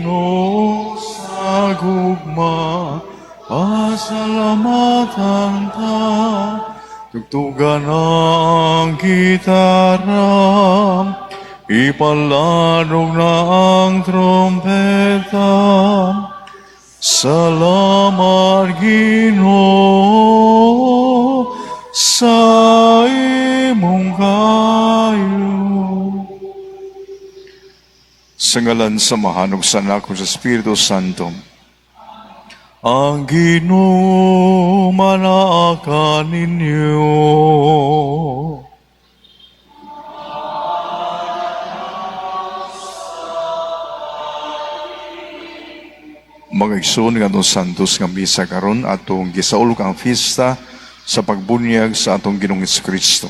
Ginoo sa gugma, pasalamatan ta. Tugtugan ang gitara, ipaladog na ang trompeta. Salamat Ginoo sa imong kayo. Sa ngalan sa mahanog sa Anak sa Espiritu Santo, ang Ginoo manaakan ninyo. Mga igsoon nga atong santos nga misa karon atong gisaulog ang fiesta sa pagbunyag sa atong Ginoong Jesucristo.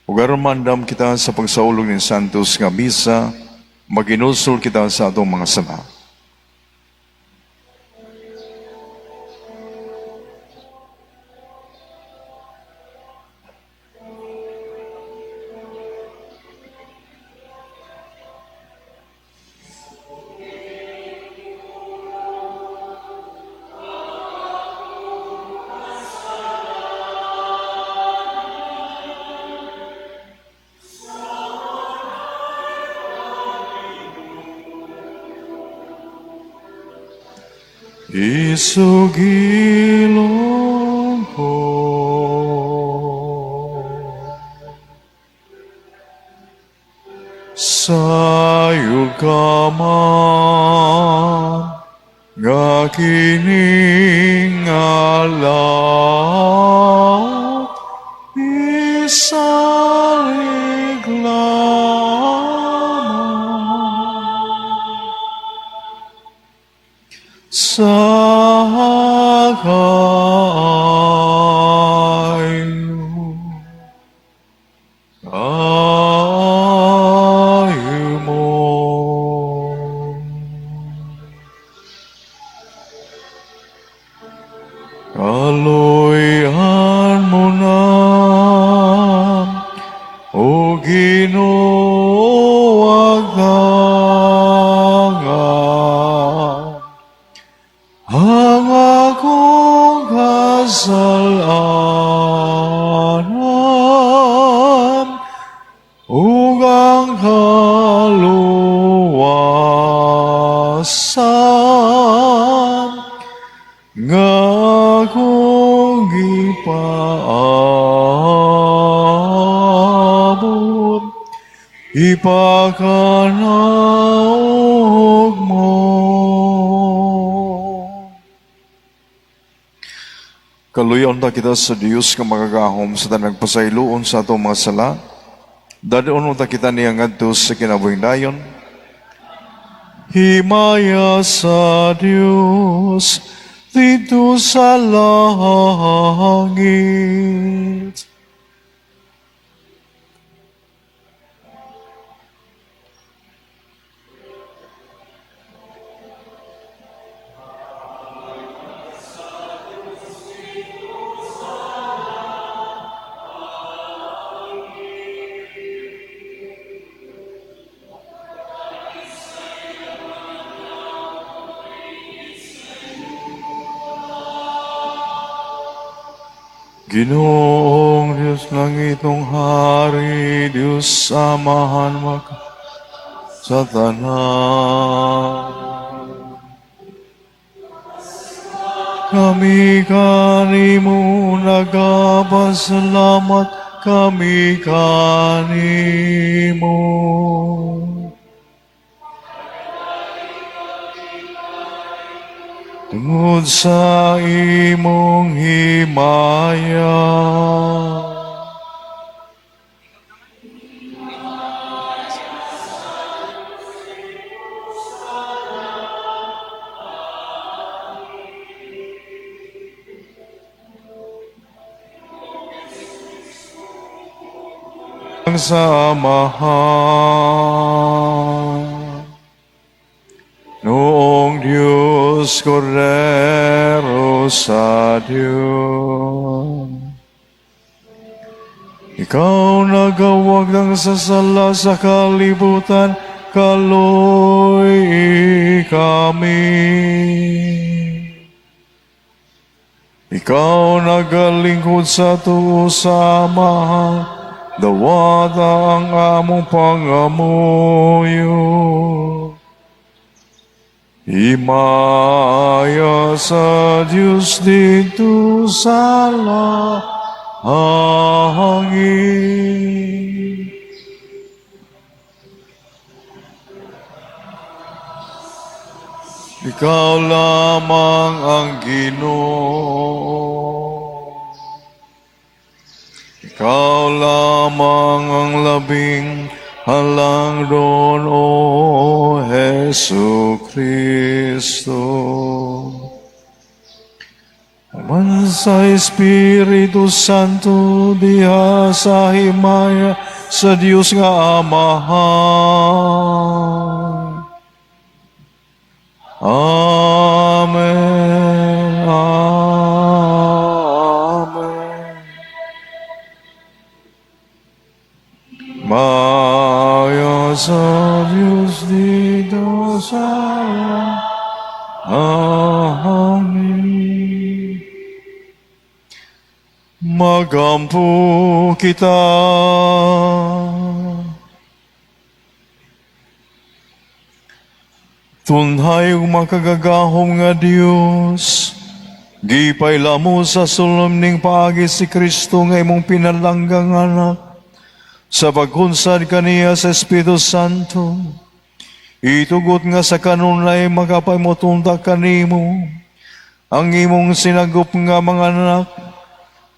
Ug aron mandam kita sa pagsaulog ng santos nga misa, maginusol kita sa atong mga sala. Isugilong ko sayod ka man nga kining alaw isalig sa kayo mo. Kaluyan mo na, O Ginoo, ang akong kasalanan, ug ang kaluwasan nga akong ipaabot, ipakanaog mo. Kaluyon ta kita sa Dios nga magagahom sa tanang pasayloon sa atong mga sala. Dadaon ta kita niya ngadto sa kinabuhing dayon. Himaya sa Dios dito sa langit. Ginoong Diyos langitong hari, Diyos samahan sa tanan. Kami kanimo nagapasalamat, kami kanimo. Tungod sa imong himaya, ang samahan noong Diyos Cordero sa Diyos. Ikaw nagawag ng sasala sa kalibutan, kaluy kami. Ikaw nagalingkod sa tuo sa Ama, dawata ang among pangamuyo. Himaya sa Diyos dito sa langit. Ikaw lamang ang Ginoo. Ikaw lamang ang labing halangdon, O Hesu Kristo. Aman sa Espiritu Santo, diha sa himaya sa Diyos nga Amahan. Amen. Amen. Maya sa Diyos dito sa amin. Magampo kita. Tunhay ug makagagahom nga Dios, gipayla mo sa sulomning paagi si Kristo nga imong pinalanggang anak, sa paghunsad kaniya sa Espiritu Santo, itugot nga sa kanunay makapaymutunta kanimo, ang imong sinagup nga mga anak,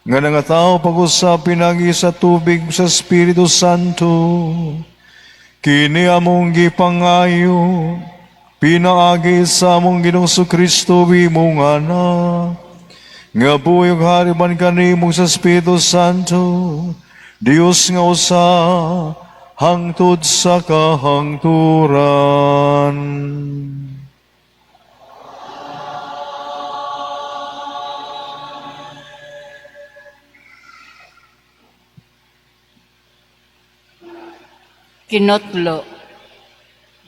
nga nangataw pag-usap pinagi sa tubig sa Espiritu Santo, kini among gipangayo, pinaagi sa among Ginoong Kristo imong anak, nga buyog hariban kanimo sa Espiritu Santo, Dios nga usa, hangtod sa kahangturan. Kinotlo,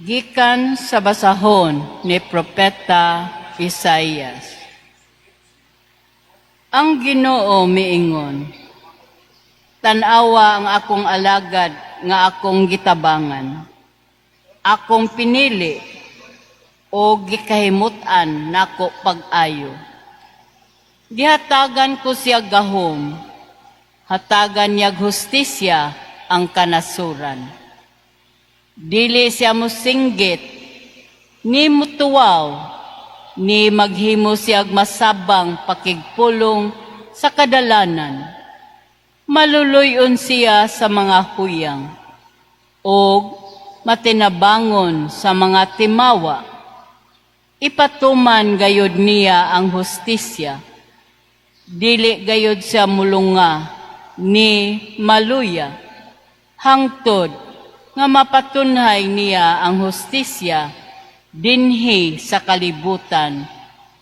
gikan sa basahon ni Propeta Isaias. Ang Ginoo miingon, tanawa ang akong alagad nga akong gitabangan. Akong pinili o gikahimutan nako pag-ayo. Gihatagan ko siya gahom, hatagan niyag hustisya ang kanasuran. Dili siya musinggit, ni mutuwaw, ni maghimo siyag masabang pakigpulong sa kadalanan. Maluluyon siya sa mga huyang, o matinabangon sa mga timawa. Ipatuman gayod niya ang hustisya, dili gayod siya mulunga, ni maluya. Hangtod nga mapatunhay niya ang hustisya, dinhi sa kalibutan,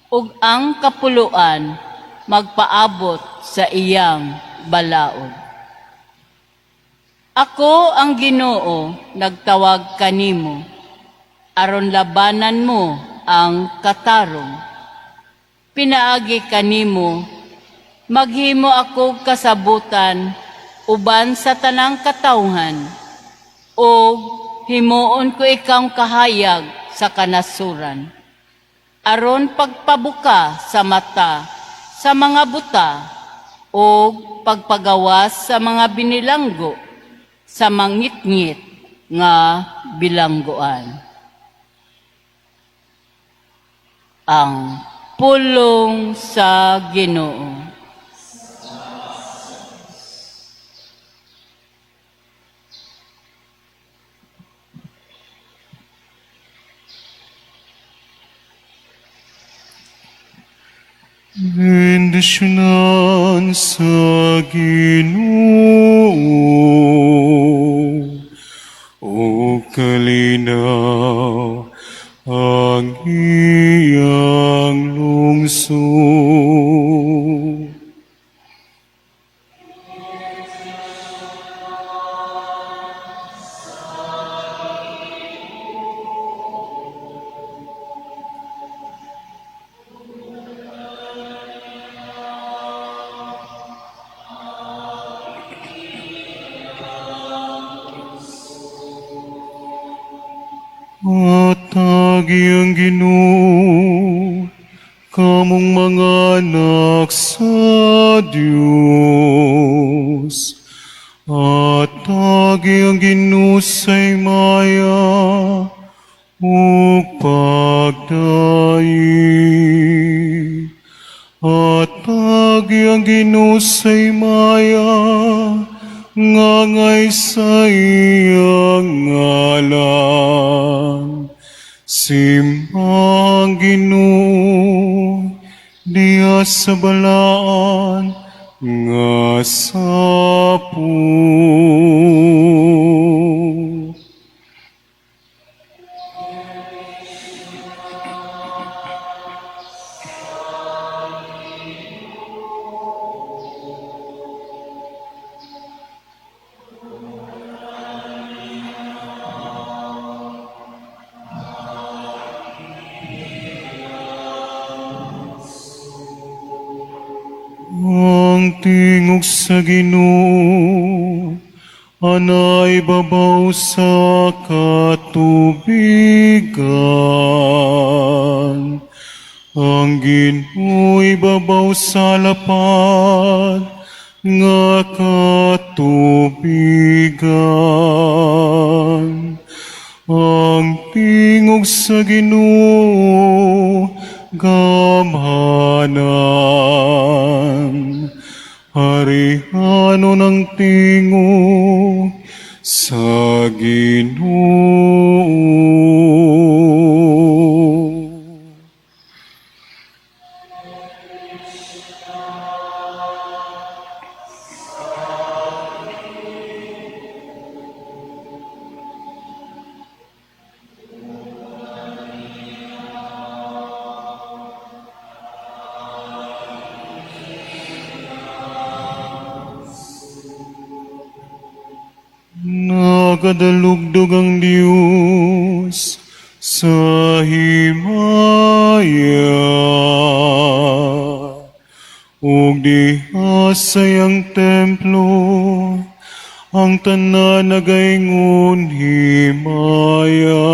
ug ang kapuluan magpaabot sa iyang balaod. Ako ang Ginoo nagtawag kanimo, aron labanan mo ang katarong. Pinaagi kanimo, maghimo ako kasabutan uban sa tanang katawhan, o himuon ko ikang kahayag sa kanasuran, aron pagpabuka sa mata sa mga buta, o pagpagawas sa mga binilanggo, sa mangitngit nga bilangguan. Ang pulong sa Ginoo. Bendisyonan sa Ginoo, o kalinaw ang iyang lungsod. Atagi ang Ginoo, kamong mga anak sa Diyos. Atagi ang Ginoo sa imaya, ug pagdayi. Atagi ang Ginoo sa imaya, ngangay sa iyang ngalan. Simbang Ginoo, diya sa balaan, nga sapo. Ang tingog sa Ginoo, anay babaw sa katubigan. Ang Ginoo'y babaw sa lapad, nga katubigan. Ang tingog sa Ginoo, gamhanan. Harihano ng tingog sa Ginoo. Nagadalugdog ang Diyos sa himaya. Ug diha sa iyang templo, ang tanan nagaingon himaya.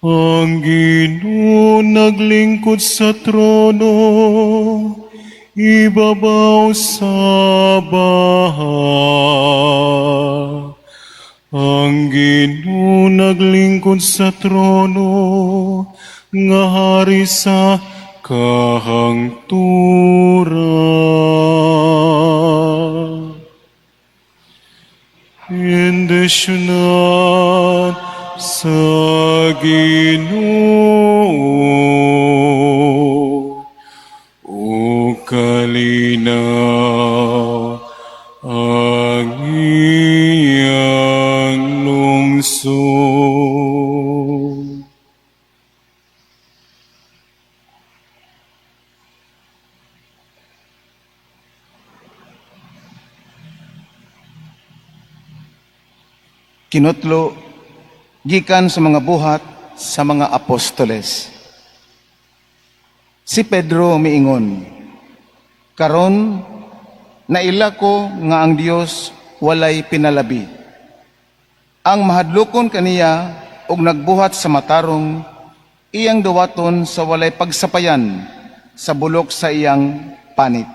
Ang Ginoo naglingkod sa trono, ibabaw sa baha. Ang Ginoo naglingkod sa trono, nga hari sa kahangturan. Bendisyonan sa Ginoo, o kalinaw ang iyang lungsod. Kinutlo, gikan sa mga buhat sa mga apostoles. Si Pedro miingon, karon naila ko nga ang Dios walay pinalabi. Ang mahadlokon kaniya og nagbuhat sa matarong, iyang duwaton sa walay pagsapayan sa bulok sa iyang panit.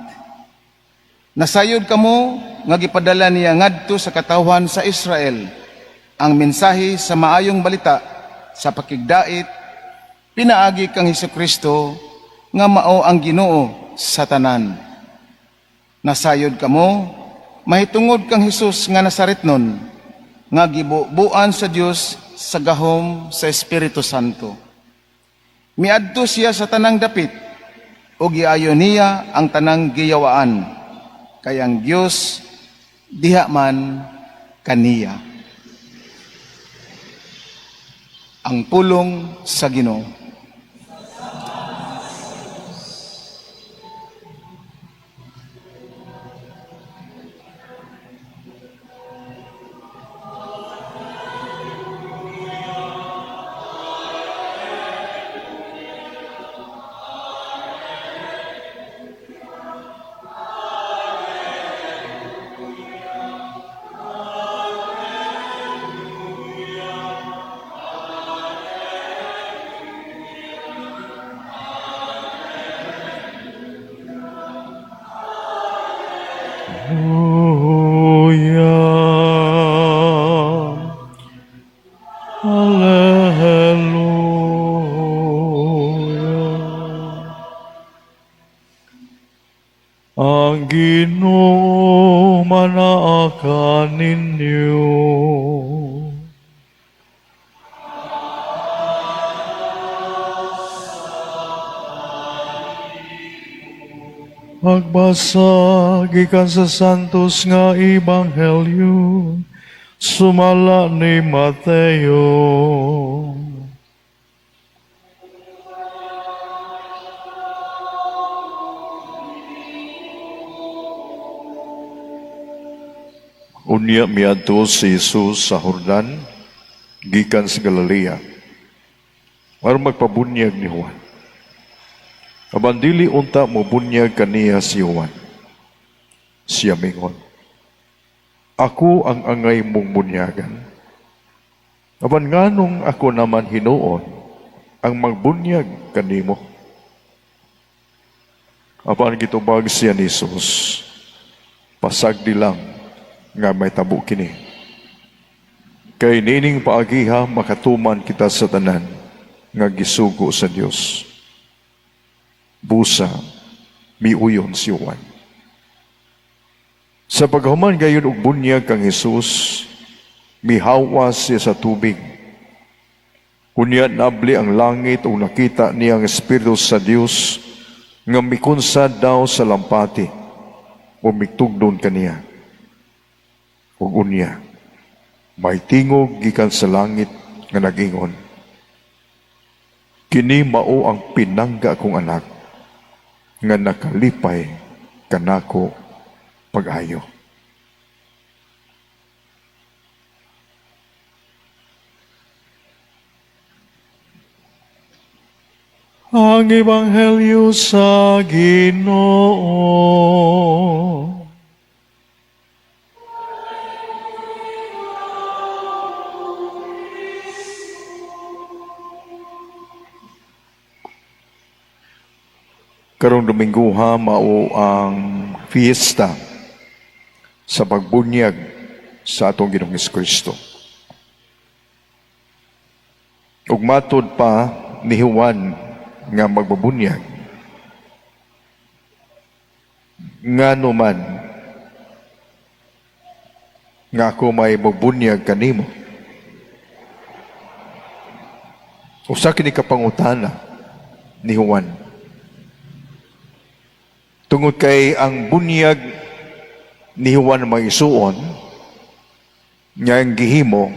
Nasayod kamo nga gipadala niya ngadto sa katawhan sa Israel ang mensahe sa maayong balita sa pakigdait, pinaagi kang Hesukristo nga mao ang Ginoo sa tanan. Nasayod kamo, mahitungod kang Hesus nga Nazaretnon, nga gibubuan sa Dios sa gahom sa Espiritu Santo. Miadto siya sa tanang dapit, o giayon niya ang tanang giyawaan, kayang Dios diha man kaniya. Ang pulong sa Ginoo. Ginoo manaa ninyo. Magbasa gikan sa santos nga ebanghelyo sumala ni Mateo. Unya miadto si Jesus sa Jordan gikan sa Galilea aron magpabunyag ni Juan. Aban dili unta mo bunyag kaniya si Juan. Siya mingon, ako ang angay mong bunyagan. Aban nganong ako naman hinuon ang magbunyag kanimo. Aban gitubag siya ni Jesus, pasagdi lang nga may tabo kini. Kay nining paagiha makatuman kita sa tanan nga gisugo sa Dios. Busa, miuyon si Juan. Sa paghuman gayon og bunyag kang Jesus, mihawas siya sa tubig. Unya nabli ang langit ug nakita niya ang Espiritu sa Dios nga mikunsad daw sa lampati o mitugdon kaniya. Ug unya, may tingog gikan sa langit nga nagingon, kini mao ang pinangga kong anak nga nakalipay kanako pag-ayo. Ang Ebanghelyo sa Ginoo. Karong Domingo mao ang fiesta sa pagbunyag sa atong Ginoong Kristo. Ug matud pa ni Juan nga magbabunyag, ngano man nga ako may magbunyag kanimo. Usa kini kapangutana ni Juan. Tungod kay ang bunyag ni Juan Maisuon nga ang gihimo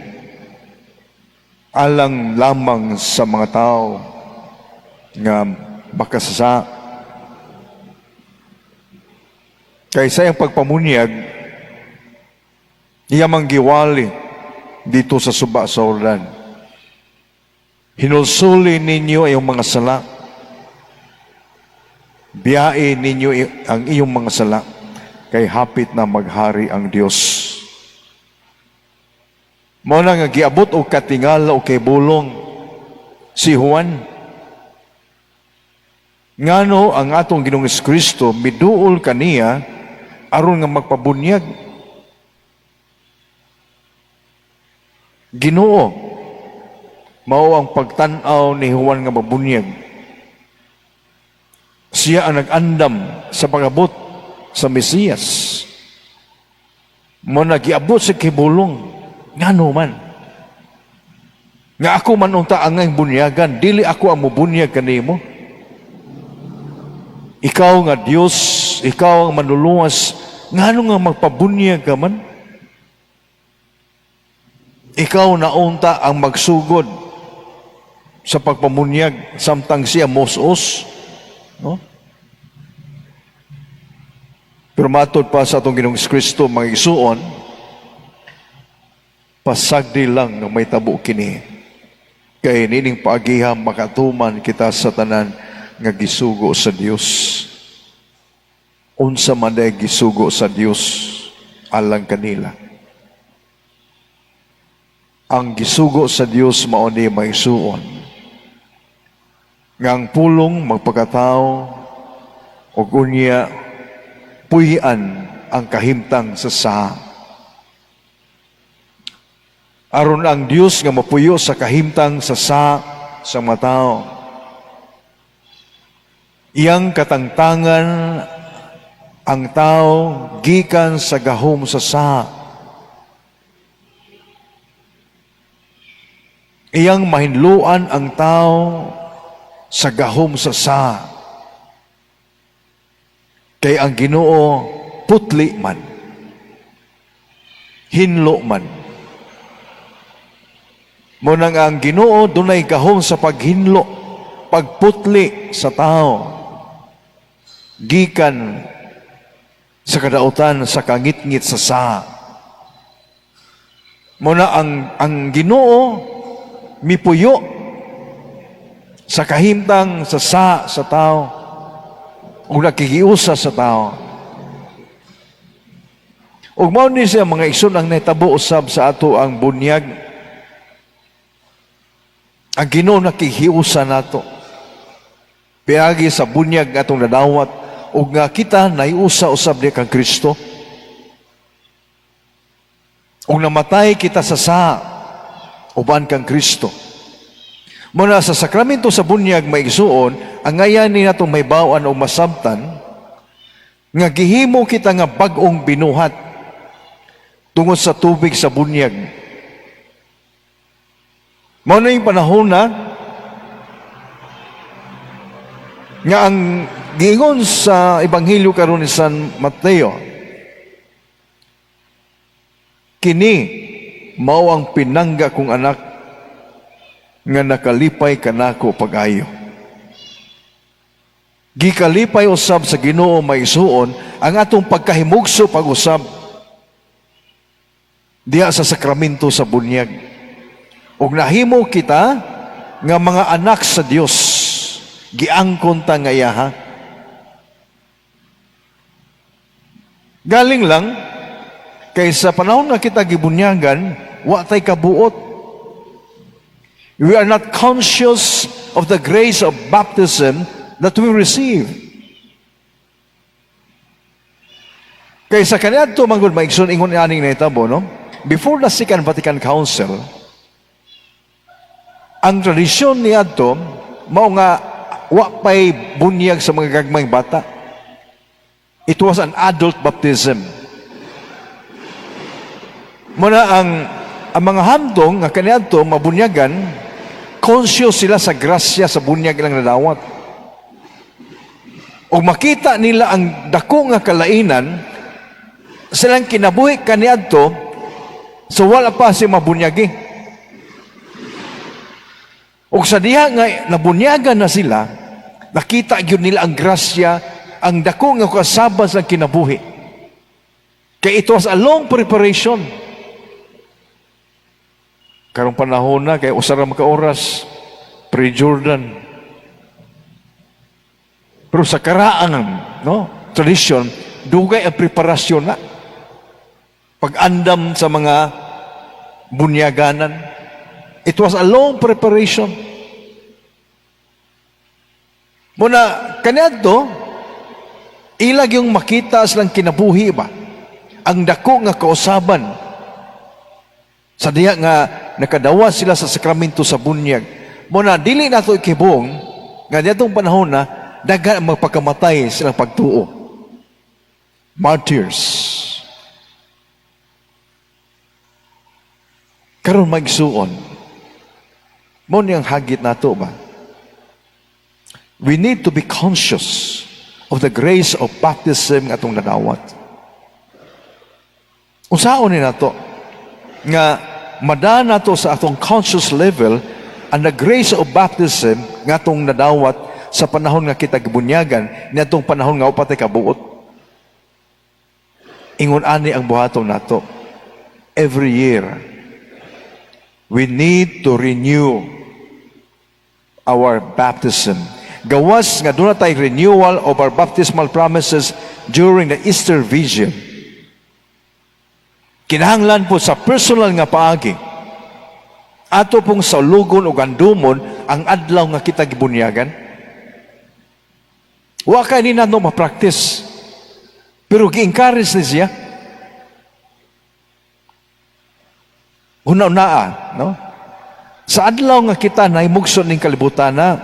alang lamang sa mga tao nga makasasa. Kay sa iyang pagpamunyag, iya manggiwali dito sa suba sa Jordan. Hinulsuli ninyo ang mga sala. Biyain ninyo ang iyong mga sala, kay hapit na maghari ang Dios. Mao na nga giabot og katingala o kay bulong si Juan. Ngano ang atong Ginoong Kristo miduol kaniya aron nga magpabunyag. Ginoo mao ang pagtan-aw ni Juan nga mabunyag. Siya ang nag-andam sa pag-abot sa Mesiyas. Mo nagiabot sa kibulong. Ngano man. Nga ako man unta angay bunyagan, dili ako ang mubunyag kanimo. Ikaw nga Dios, ikaw ang manluluwas, ngano nga magpabunyag ka man? Ikaw na unta ang magsugod sa pagpamunyag samtang siya mos-os. No? Pero matod pa sa atong Ginoong Kristo mga isuon, pasagdi lang nga may tabo kini. Kay nining paagiha makatuman kita sa tanan nga gisugo sa Dios. Unsa man day gisugo sa Dios alang kanila. Ang gisugo sa Dios mao ni may isuon. Nga ang pulong magpakatao o unya puyan ang kahimtang sa saha. Aron ang Dios nga mapuyo sa kahimtang sa saha sa mga tao. Iyang katangtangan ang tao gikan sa gahom sa saha. Iyang mahinluan ang tao sa gahom sa saha. Kay ang Ginoo putli man, hinlo man. Munang ang Ginoo dunay gahom sa paghinlo, pagputli sa tao. Gikan sa kadautan sa kangit-ngit sa saha. Muna ang Ginoo mipuyo sa kahimtang sa saha sa tao ug nakikiusa sa tao. Ug mao ni siya mga igsoon ang nahitabo usab sa ato ang bunyag. Ang Ginoo nakikiusa nato. Piagi sa bunyag atong nadawat ug nga kita naiusa usab ni kang Kristo. Ug namatay kita sa saha uban kang Kristo. Muna sa sakramento sa bunyag maigsuon, ang ngayan ni natong may bawaan o masabtan, nga gihimo kita nga bag-ong binuhat tungod sa tubig sa bunyag. Mao na yung panahon na nga ang giingon sa Ebanghelyo karon ni San Mateo, kini mao ang pinangga kong anak nga nakalipay kanako pag-ayo. Gikalipay usab sa Ginoo maisuon ang atong pagkahimugso pag-usab diha sa sakramento sa bunyag. Ug nahimo kita nga mga anak sa Dios, giangkon ta nga iyaha. Galing lang kay sa panahon nga kita gibunyagan, wa tay kabuot. We are not conscious of the grace of baptism that we receive. Kaya sa kaniadto manggod maigsoon ingon aning nahitabo, no? Before the Second Vatican Council, ang tradisyon niadto mao nga wa pay bunyag sa mga gagmayng bata. It was an adult baptism. Muna ang mga handong nga kaniadto mabunyagan, conscious sila sa grasya sa bunyag ilang nadawat. O makita nila ang dako nga kalainan, silang kinabuhi kaniadto, so wala pa si mabunyagi. O sa diha nga nabunyagan na sila, nakita gyud nila ang grasya, ang dako nga kasabas ng kinabuhi. Kaya it was a long preparation. Karong panahon na, kaya usara ka oras, pre-Jordan. Pero sa karaan, no, tradisyon, dugay ang preparasyon na. Pag-andam sa mga bunyaganan. It was a long preparation. Muna, kanadto, ilag yung makita silang kinabuhi ba? Ang dako nga kausaban. Sa diya nga nakadawa sila sa sakramento sa bunyag. Muna, dili na ito ikibong, nga ditong panahon na, daga magpakamatay silang pagtuo. Martyrs. Karon magsuon. Mo niyang hagit na ito ba? We need to be conscious of the grace of baptism nga itong nadawat. Usaon ni na ito, nga madana to sa atong conscious level ang the grace of baptism nga atong nadawat sa panahon nga kita gibunyagan ni atong panahon nga upatay kabuot. Ingon ani ang buhaton nato. Every year we need to renew our baptism. Gawas nga doon na tayo renewal of our baptismal promises during the Easter Vigil. Kinahanglan po sa personal nga paagi, ato pong saulugon o gandumon ang adlaw nga kita gibunyagan. Wa ka ni nato ma-practice, pero gi-encourage ni siya. Una-unaa, no? Sa adlaw nga kita naimugson ning kalibutan na,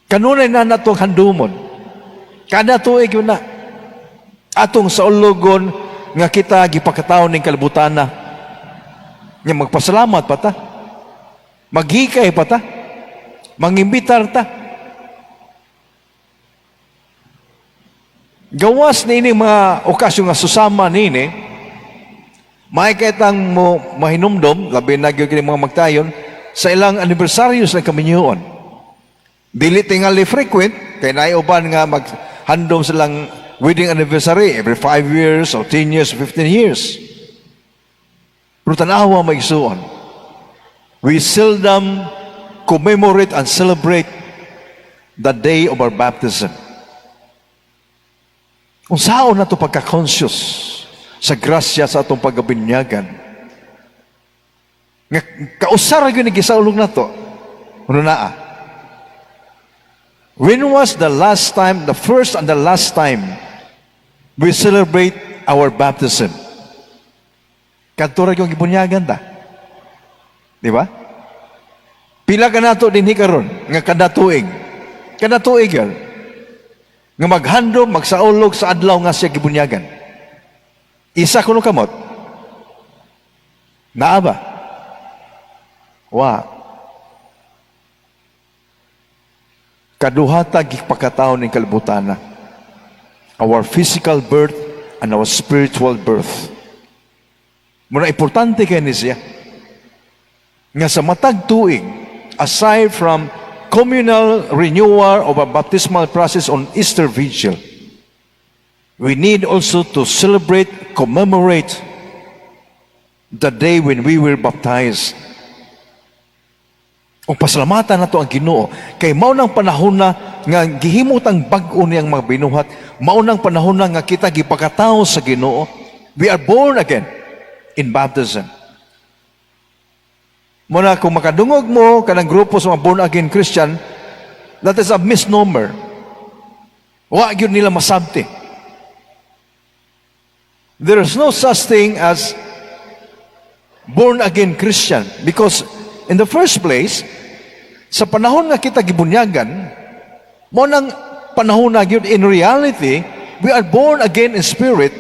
kanunay na natong handumon. Kada tuig yun na. Atong sa ulogon nga kita gipakataon ning kalibutan na. Nga magpasalamat pa ta. Maghikay pa ta. Mangimbitar ta. Gawas ni ini mga okasyon nga susama nini, may kaitang mo mahinumdom, labi na gyud kini mga magtayon, sa ilang anibersaryo sa kaminyoon. Dili tingali frequent, kay naay uban nga maghandom silang wedding anniversary every 5 years, or 10 years, 15 years. Pero tanawa maigsuon. We seldom commemorate and celebrate the day of our baptism. Kung saan na ito pagka-conscious sa grasya sa atong pagkabinyagan. Nga kausara yun ni gisaulog na ito. Ano na ah? When was the last time, the first and the last time we celebrate our baptism? Kadto yung gibunyagan ta. Di ba? Pila ka na ito din hikaron, nga kada tuig. Kada tuig yan. Nga maghandom, magsaulog sa adlaw nga siya gibunyagan. Isa kuno kamot. Naa ba? Wa. Kaduhata gipakataon ning kalibutana. Our physical birth and our spiritual birth. Muna importante kay ni siya. Nga sa matag tuig, aside from communal renewal of a baptismal process on Easter Vigil, we need also to celebrate, commemorate the day when we were baptized. O pasalamatan na to ang Ginoo kay maunang panahon na nga gihimot ang bag-o niyang mga binuhat, maunang panahon na nga kita gipakatawo sa Ginoo. We are born again in baptism. Muna kung makadungog mo kanang grupo sa mga born again Christian, that is a misnomer. Wa gyud nila masabti. There is no such thing as born again Christian because in the first place, sa panahon nga kita gibunyagan, mo nang panahon na gyud in reality, we are born again in spirit.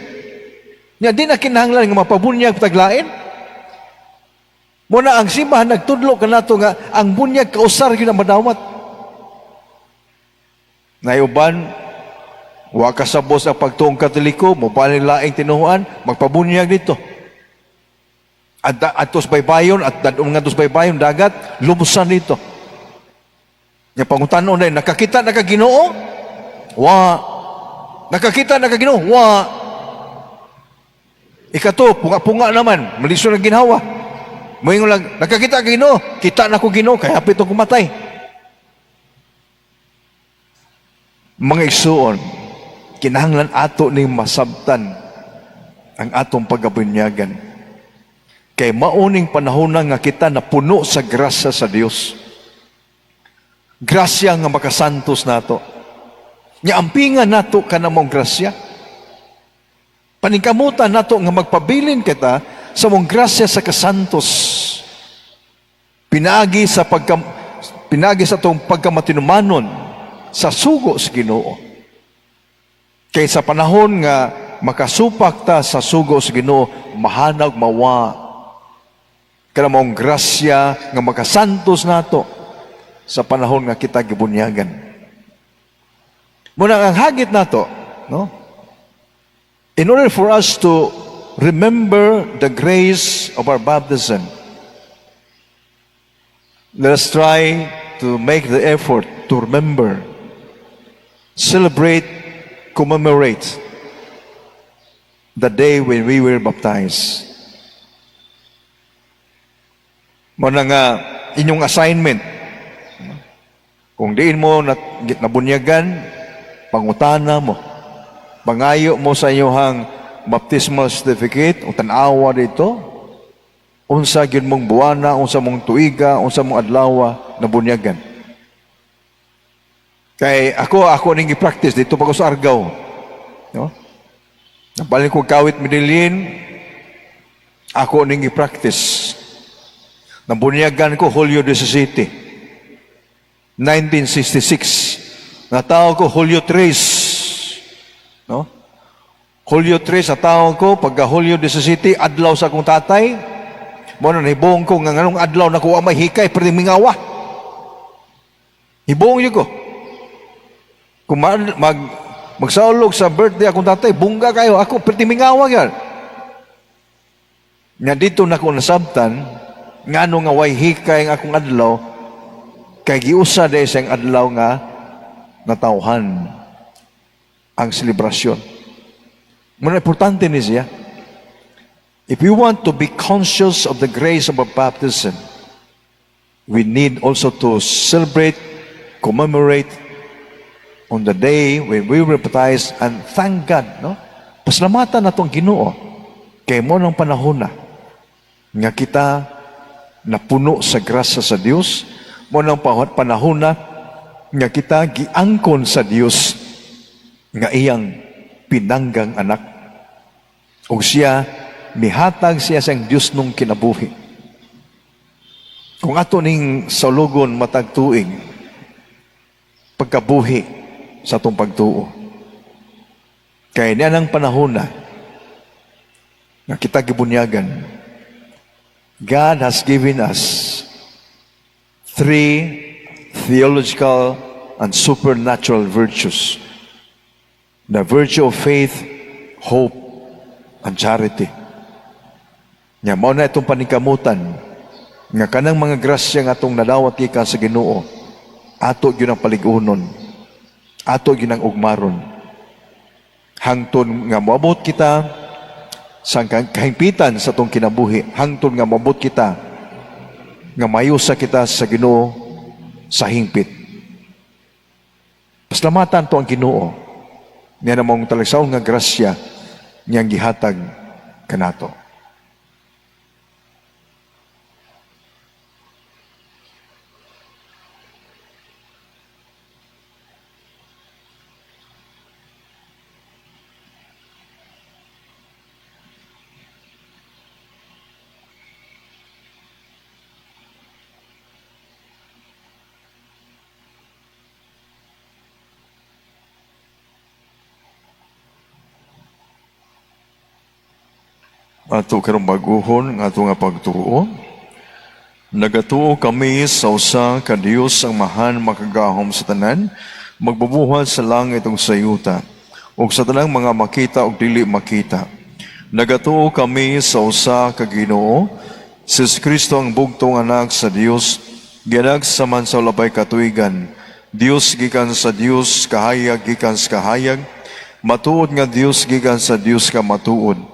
Nya di na kinahanglan nga mapabunyag taglain. Muna ang simbahan nagtudlo kanato nga ang bunyag kausar gyud ang madawat. Nayuban wa kasabos ang pagtuong Katoliko, mo panilaing tinuhuan, magpabunyag dito. Atos baybayon at dadong nga dos baybayon dagat, lumusan dito. Nga pangutanon na nakakita na ka Ginoo? Wa. Nakakita na ka Ginoo? Wa. Ikato, punga-punga naman, malisod ang ginhawa. Moingon lang, nakakita ka Ginoo, kita na ko Ginoo, kaya hapit akong kumatay. Mga igsuon, kinahanglan ato ning masabtan ang atong pagabunyagan. Kay mauning panahon na nga kita na puno sa grasya sa Dios. Grasya nga makasantos nato. Nya ampingan nato kanamong grasya. Paningkamutan nato nga magpabilin kita sa mong grasya sa kasantos. Pinagi sa tong pagkamatinumanon sa sugo sa Ginoo. Kay sa panahon nga makasupak ta sa sugo sa Ginoo, mahanag mawa kanamong grasya nga makasantos nato sa panahon nga kita gibunyagan. Muna ang hagit nato, no? In order for us to remember the grace of our baptism, let us try to make the effort to remember, celebrate, commemorate the day when we were baptized. Muna nga inyong assignment, kung diin mo nabunyagan, pangutana mo, pangayo mo sa inyong baptismal certificate, o tanawa dito, unsa gyud mong buwana, unsa mong tuiga, unsa mong adlawa na bunyagan. Kay ako ning gi-practice dito pa ko sa Argao. No? Nabalin ko Kawit Medellin, ako ning gi-practice. Nabunyagan ko Hulyo 17, 1966. Natao ko Hulyo 3, no? Hulyo 3 sa taon ko, pagka Hulyo 17, adlaw sa akong tatay, mo na hibuong ko nga anong adlaw na kuha may hikay, pwede mingawa. Hibuong yun ko. Kung magsaulog sa birthday akong tatay, bungga kayo, ako pwede mingawa yan. Nga dito na ko nasabtan, nga ano nga way hikay ang akong adlaw, kay giusa dahil sa adlaw nga natauhan ang selebrasyon. Muna importante ni siya. If we want to be conscious of the grace of our baptism, we need also to celebrate, commemorate on the day when we were baptized and thank God, no? Pasalamatan na itong Ginoo kay mo ng panahon na nga kita napuno sa grasya sa Dios, mo ng panahon na nga kita giangkon sa Dios nga iyang pinanggang anak. O siya mihatag siya sa Dios nung kinabuhi. Kung ato ning saulugon matag tuig pagkabuhi sa atong pagtuo. Kaya niya ng panahon na nga kita gibunyagan. God has given us 3 theological and supernatural virtues. The virtue of faith, hope, and charity. Nga mao na itong paningkamutan nga kanang mga grasya nga atong nadawat gikan sa Ginoo, ato gyud ang paligunon, ato gyud ang ugmaron. Hangtod nga moabot kita sa kahimpitan sa atong kinabuhi, hangtod nga moabot kita nga mayusa kita sa Ginoo sa hingpit. Pasalamatan to ang Ginoo. Niya namang talagsaon nga grasya niyang gihatag kanato. Ato karong baguhon ng ato nga pagtuo. Nagatuo kami sa usa ka Dios ang mahan makagahom sa tanan, magbubuhat sa langit ug sa yuta, ug sa tanang mga makita ug dili makita. Nagatuo kami sa usa ka Ginoo, si Kristo ang bugtong anak sa Dios, gianag sa man sa labay katuigan. Dios gikan sa Dios, kahayag gikan sa kahayag, matuod nga Dios gikan sa Dios ka matuod.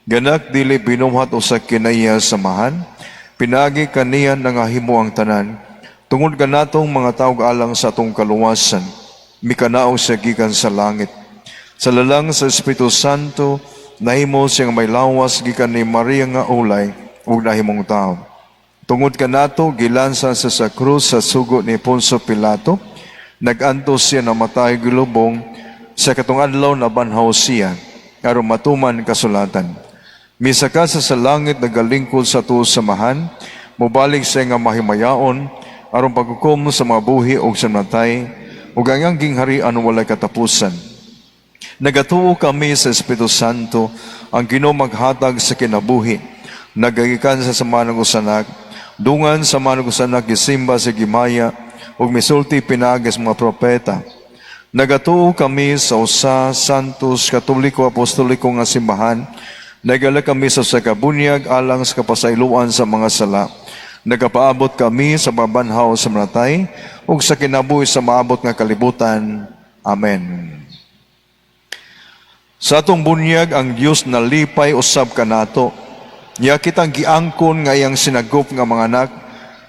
Ganak dili binuhat o sa kinaya samahan, pinagi kaniya nangahimo ang tanan, tungod ganatong mga tawag alang sa atong kaluwasan, mikanao siya gikan sa langit. Sa lalang sa Espiritu Santo, nahimo siyang may lawas gikan ni Maria nga ulay, ug nahimong tao. Tungod kanato, gilansan sa krus sa sugo ni Poncio Pilato, nagantos siya na matay gilubong, sa katong adlaw na banhaw siya, aron matuman kasulatan. Misaka sa langit nagalingkod sa tuos samahan, mubalik siya nga mahimayaon, aron paghukom sa mga buhi o sa natay, ug ang gingharian walay katapusan. Nagatuo kami sa Espiritu Santo, ang Ginoo maghatag sa kinabuhi, nagagikan sa samahan ng usanak, dungan sa manong usanak gisimba sa gimaya, ug misulti pinagas mga propeta. Nagatuo kami sa usa santos katoliko apostoliko nga simbahan, nagala kami sa sakabunyag alang sa kapasayloan sa mga sala. Nagapaabot kami sa babanhaw sa matay ug sa kinabuhi sa maabot nga kalibutan. Amen. Sa atong bunyag ang Dios nalipay usab kanato. Nya kitang giangkon nga iyang sinagop nga mga anak,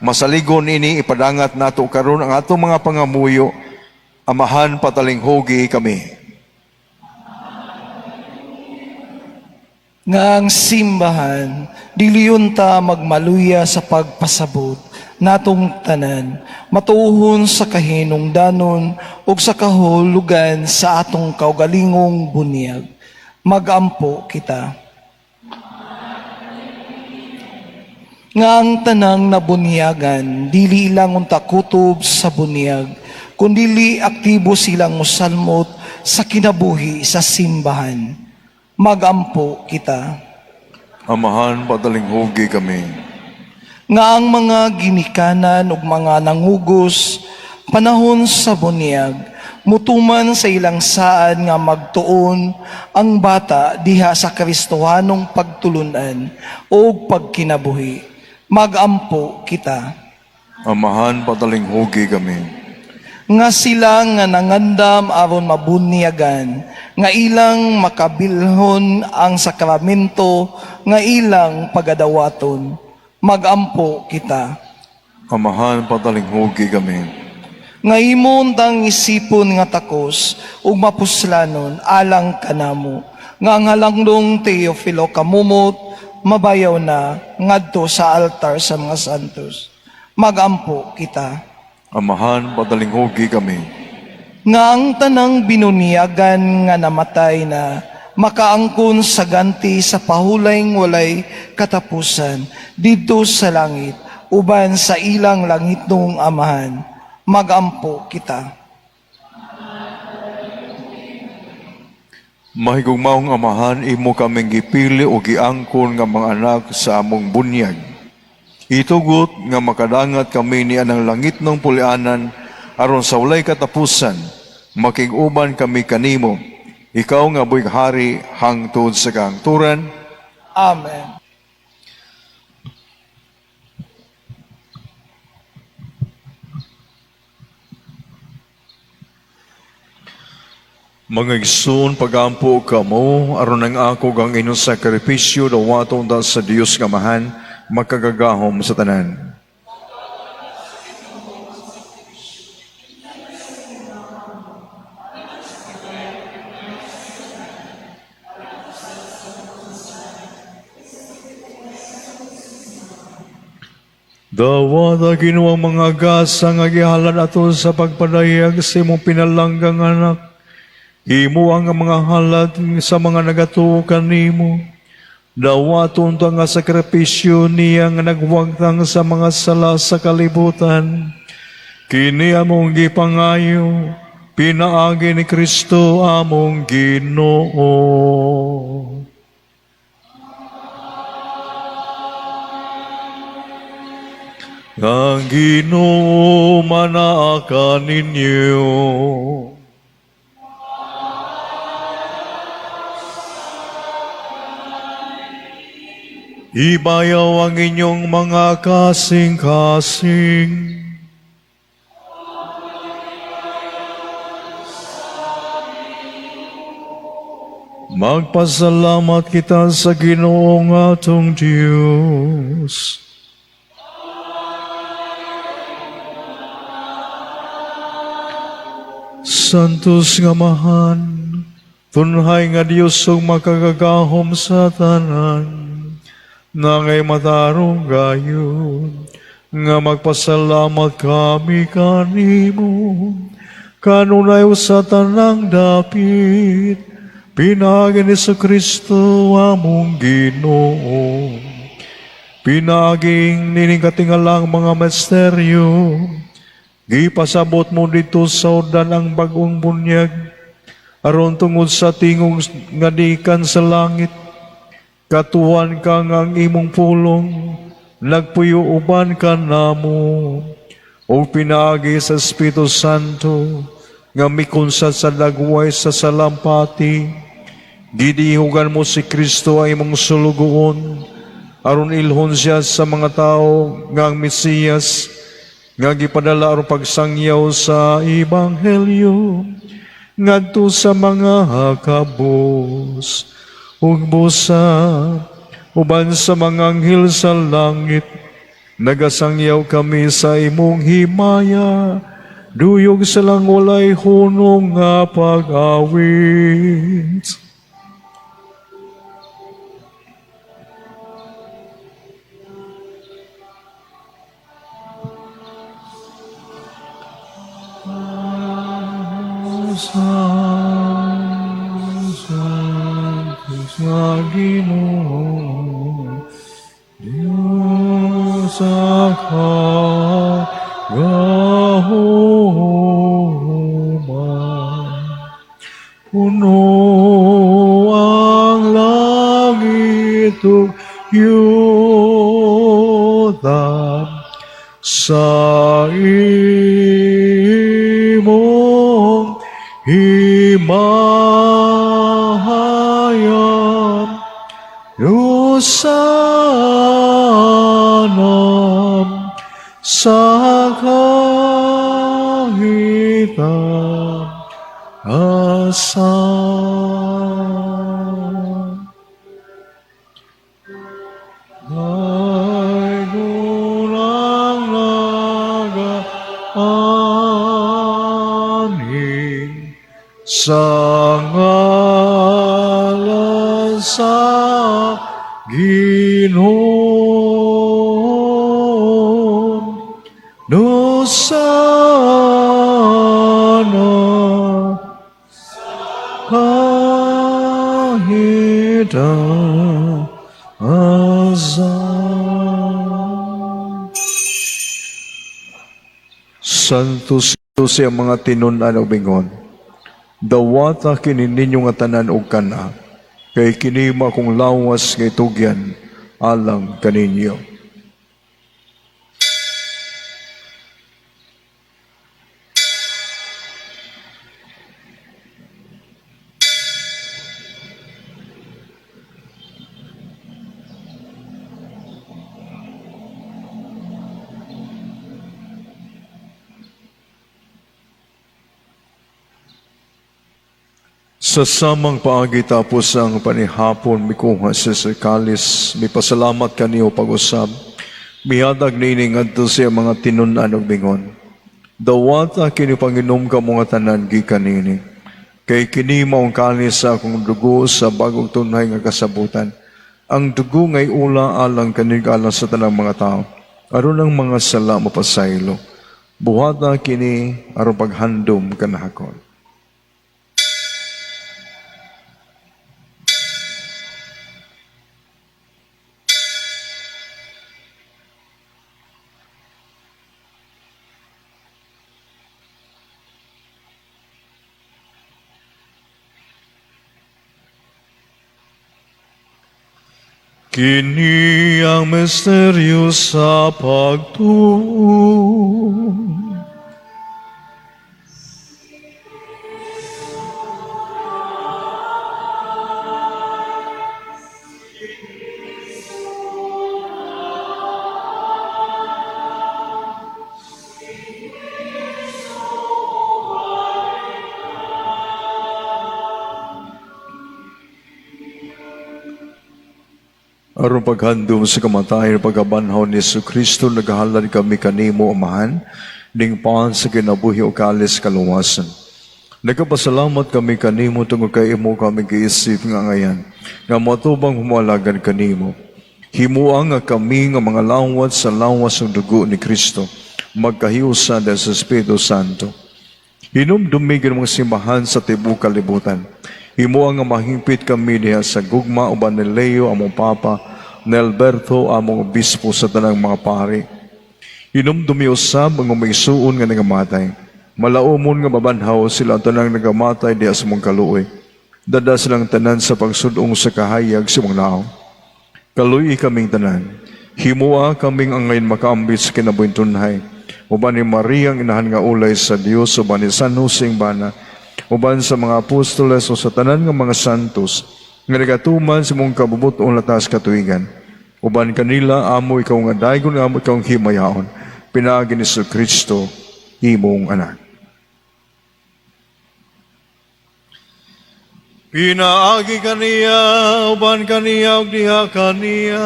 masaligon ini ipadangat nato karon ang atong mga pangamuyo. Amahan patalinghogi kami. Nga ang simbahan, diliyon ta magmaluya sa pagpasabot, natong tanan, matuhon sa kahinungdanon, ug sa kahulugan sa atong kaugalingong bunyag. Magampo kita. Nga ang tanang nabunyagan, dili lang unta kutob sa bunyag, kundili aktibo silang musalmot sa kinabuhi sa simbahan. magampo kita. Amahan, patalinghugi kami. Nga ang mga ginikanan ug mga nangugos, panahon sa bunyag, mutuman sa ilang saan nga magtuon ang bata diha sa Kristohanong pagtulunan o pagkinabuhi. Magampo kita. Amahan, patalinghugi kami. Nga sila nga nangandam aron mabunyagan, nga ilang makabilhon ang sakramento, nga ilang pagadawaton. Magampo kita. Amahan, patalinghugi kami. Nga imong tang isipon nga takos ug mapuslanon alang kanamo, nga ang halangdong Teofilo kamumot mabayaw na ngadto sa altar sa mga santos. Magampo kita. Amahan, patalinghugi kami. Nga ang tanang binuniagan nga namatay na makaangkon sa ganti sa pahulayng walay katapusan dito sa langit uban sa ilang langitnong amahan. Magampo kita. Mahigugmaong amahan, imo kaming gipili o giangkon nga mga anak sa among bunyag. Itugot nga makadangat kami ni anang langit ng pulianan aron sa walay katapusan, makiguban kami kanimo. Ikaw nga buig hari hangtod sa kahangturan. Amen. Mga igsoon, pagampo kamo, aron ang ako gang inyong sakripisyo dawaton da sa Dios nga mahan, makagagahom sa tanan. Dawat ginuwang mga gasa nga gihalan ato sa pagpadayag sa imong pinalanggang anak. Imo ang mga halad sa mga nagatuo kanimo. Dawaton to nga sakripisyo niya nga nagwagtang sa mga sala sa kalibutan. Kini among gipangayo, pinaagi ni Kristo among Ginoo. Ang Ginoo manaa ninyo. Ibayaw ang inyong mga kasing-kasing. Magpasalamat kita sa Ginoong atong Diyos. Santos nga mahan, tunhay nga Diyos ug makagagahom sa tanan. Na ngay matarong gayon, nga magpasalamat kami kanimo, kanunay sa tanang dapit, pinagi ni Kristo among Ginoo. Pinaging niningkatingalang mga misteryo, gipasabot mo dito sa udan ang bagong bunyag, aron tungod sa tingog nga dikan sa langit. Katuan ka ang imong pulong, nagpuyo uban ka namo, o pinaagi sa Espiritu Santo, nga mikunsa sa dagway sa salampati, gidihugan mo si Kristo ay imong sulugoon, aron ilhon siya sa mga tao nga ang Mesiyas, nga gipadala aron pagsangyaw sa Ebanghelyo, ngadto sa mga hakabos. Ug busa, uban sa mga anghel sa langit, nagasangyaw kami sa imong himaya, duyog silang walay hunong nga pag-awit. Sa Ginoo, Diyos kagahuman, puno ang yudan sa imong himahayam yusanam sa kahitan asan. Ay gulang nagaaning sa ngalan sa Ginoon no sana kahit azan. Santo siya mga tinunan o bingon. Dawata kini ninyo nga tanan og kana. Kay kinima kong lawas nga itugyan alang kaninyo. Sa samang paagi tapos ang panihapon mikuha sa sekalis, may pasalamat kaniyo pag-usab. Mihadag nining adto siya mga tinunan og bingon. Dawata kini Panginom ka mga tanan gikan nini. Kay kini maong kalis sa akong dugo sa bagong tunay nga kasabutan. Ang dugo ngay ula alang kanigala sa tanang mga tao. Aron ang mga sala mapasaylo. Buhata kini aron paghandom kanahakon. Kini ang misteryo sa pagtuon. Aron paghandom sa kamatayon pagkabanhaw ni Yesu Kristo, naghahalad kami kanimo, Amahan, ning paan sa kinabuhi o kalis kaluwasan. Nagapasalamat kami kanimo tungod kay imo kami giisip nga ngayan, nga matubang humalagan kanimo. Himuang nga kami nga mga lawat sa lawas ng dugo ni Kristo, magkahiusa dahil sa Espiritu Santo. Hinumdumigin mga simbahan sa tibuok kalibutan. Himo ang mahingpit kami diha sa gugma uban ni Leo among Papa, ni Alberto among obispo sa tanang mga pari. Hinumdumi usab ang umaysuon nga nagamatay. Malaumon nga mabanhaw sila ang tanang nagamatay diha sa mong kaluoy. Dada silang tanan sa pagsudong sa kahayag sa mga lao. Kaluoy kaming tanan. Himua kaming ang ngayon makaambit sa kinabuhing tunhay. Uban ni Maria ang inahan nga ulay sa Dios, uban ni San Jose ang bana, uban sa mga apostoles o sa tanan ng mga santos, nga nagatuman sa mong kabubuton latas katuigan. Uban kanila, amo ikaw nga daygon, amo ikaw ang himayaon, pinaagi ni Jesu Kristo, imong anak. Pinaagi kaniya, uban kaniya, ug diha kaniya,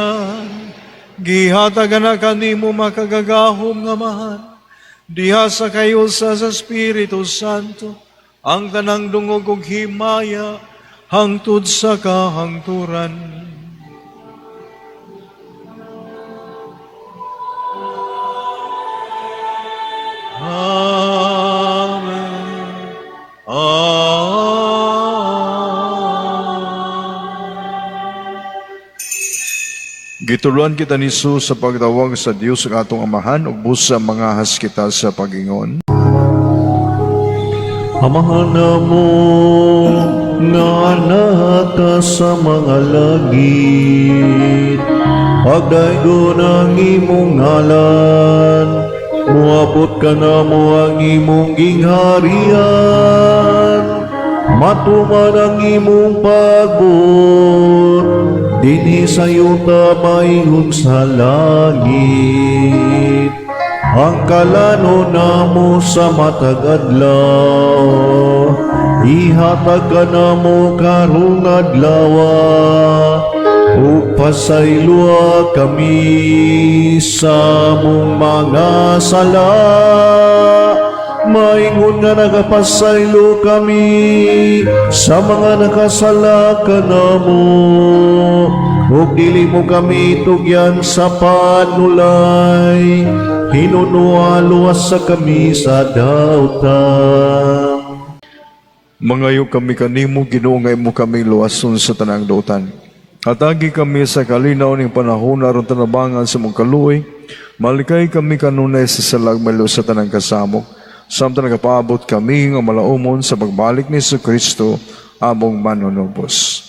gihatagan na kanimo makagagahom nga mahan, diha sa kayo sa Espiritu Santo, ang tanang dungog ug himaya hangtod sa kahangturan. Amen. Gituluan kita ni Jesus sa pagtawag sa Dios ang atong Amahan ug busa mangahas kita sa pag-ingon. Amahan mo nga nata sa mga langit. Pagdaygo ng imong ngalan, muabot ka na mo ang imong gingharian. Matuman ang imong pagbot, dinhi sa yuta maingon sa langit. Ang kalano namo sa matag adlaw, ihatag ka namo karong adlawa. Ug pasaylua kami sa mong mga sala. Maingon nga nagapasaylo kami sa mga nakasala ka namo. Ug dili mo kami tugyan sa panulay, hinunualuwas sa kami sa dautan. Mangayo kami kanimo, Ginoo, nga imo kami luwason sa tanang dautan. Atagi kami sa kalinaw ning panahon aron tanabangan sa mong kaluoy. Malikay kami kanunay sa salagmalo sa tanang kasamok. Samtang nagapaabot kami nga malaumon sa pagbalik ni Kristo among manunubos.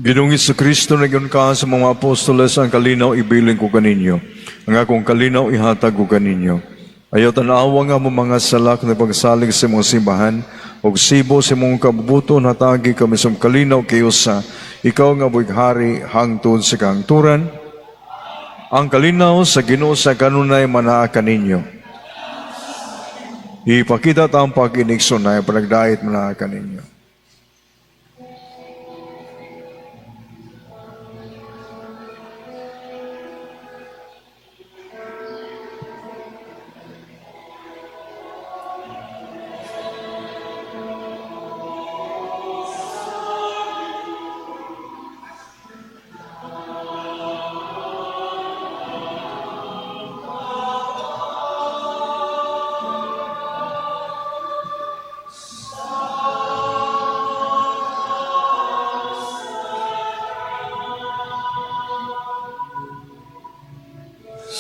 Ginoong Kristo, nagyon ka sa mga apostoles ang kalinaw ibilin ko kaninyo. Ang akong kalinaw ihatag ko kaninyo. Ayaw tanawa nga mo mga salak na pagsalig sa mong simbahan, o sibo sa mong kabubuton, hatagi kami sa kalinaw kayo sa ikaw nga buighari hangtod sa kahangturan. Ang kalinaw sa Ginoo sa kanunay manaa kaninyo. Ipakita taong pag-inikson na panagdait manaa kaninyo.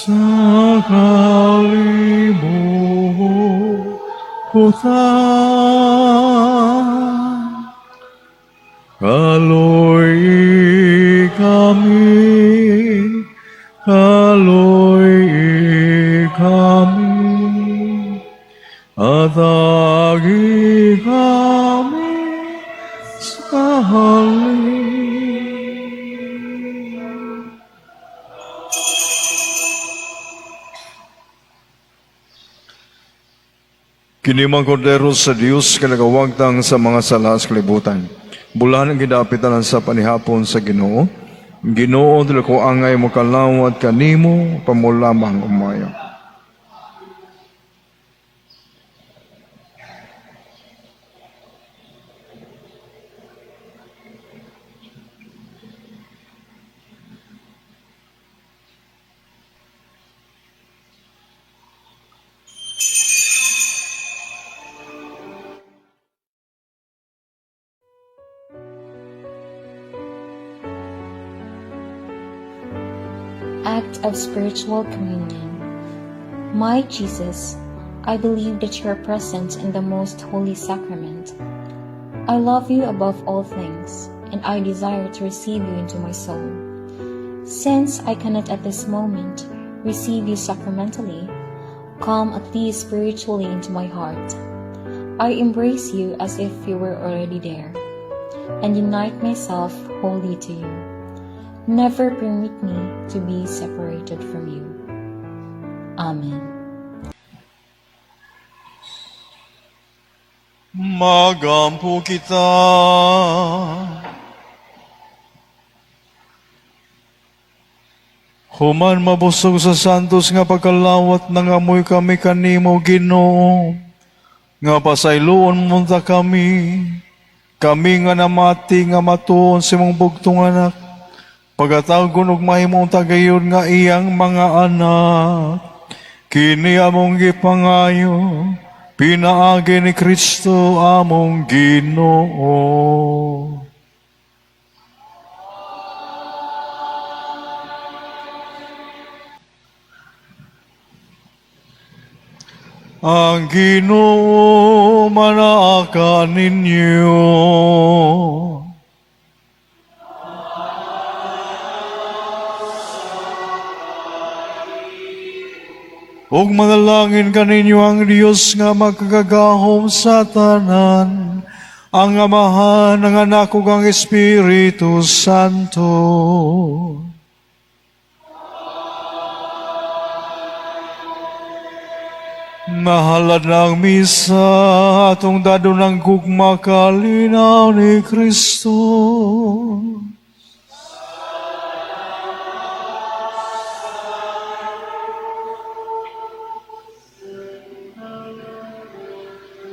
Sa kalibutan, kaloy kami, atagi kami sa halin. Kinimang kordero sa Diyos kanagawagtang sa mga sala sa kalibutan. Bulan ang gidapitan sa panihapon sa Ginoo. Ginoo, dili ko angay mo kalawat kanimo, pamulamang umayo. Act of Spiritual Communion. My Jesus, I believe that you are present in the most holy sacrament. I love you above all things, and I desire to receive you into my soul. Since I cannot at this moment receive you sacramentally, come at least spiritually into my heart. I embrace you as if you were already there, and unite myself wholly to you. Never permit me to be separated from you. Amen. Magampo kita. Human mabusog sa santos nga pagkalawat nang amoy kami kanimo, Ginoo. Nga pasayloon munta kami, Kami nga namati nga matuon sa mong bugtong anak, pagatagon og mahimong tagayon nga iyang mga anak. Kini among gipangayo, pinaagi ni Kristo among Ginoo. Ang Ginoo manaakan ninyo. Ug manalangin kaninyo ang Dios nga magkagahom sa tanan, ang Amahan, ang Anak ug ang Espiritu Santo. Mahalad na ang misa atong dado ng gugma kalinaw ni Kristo.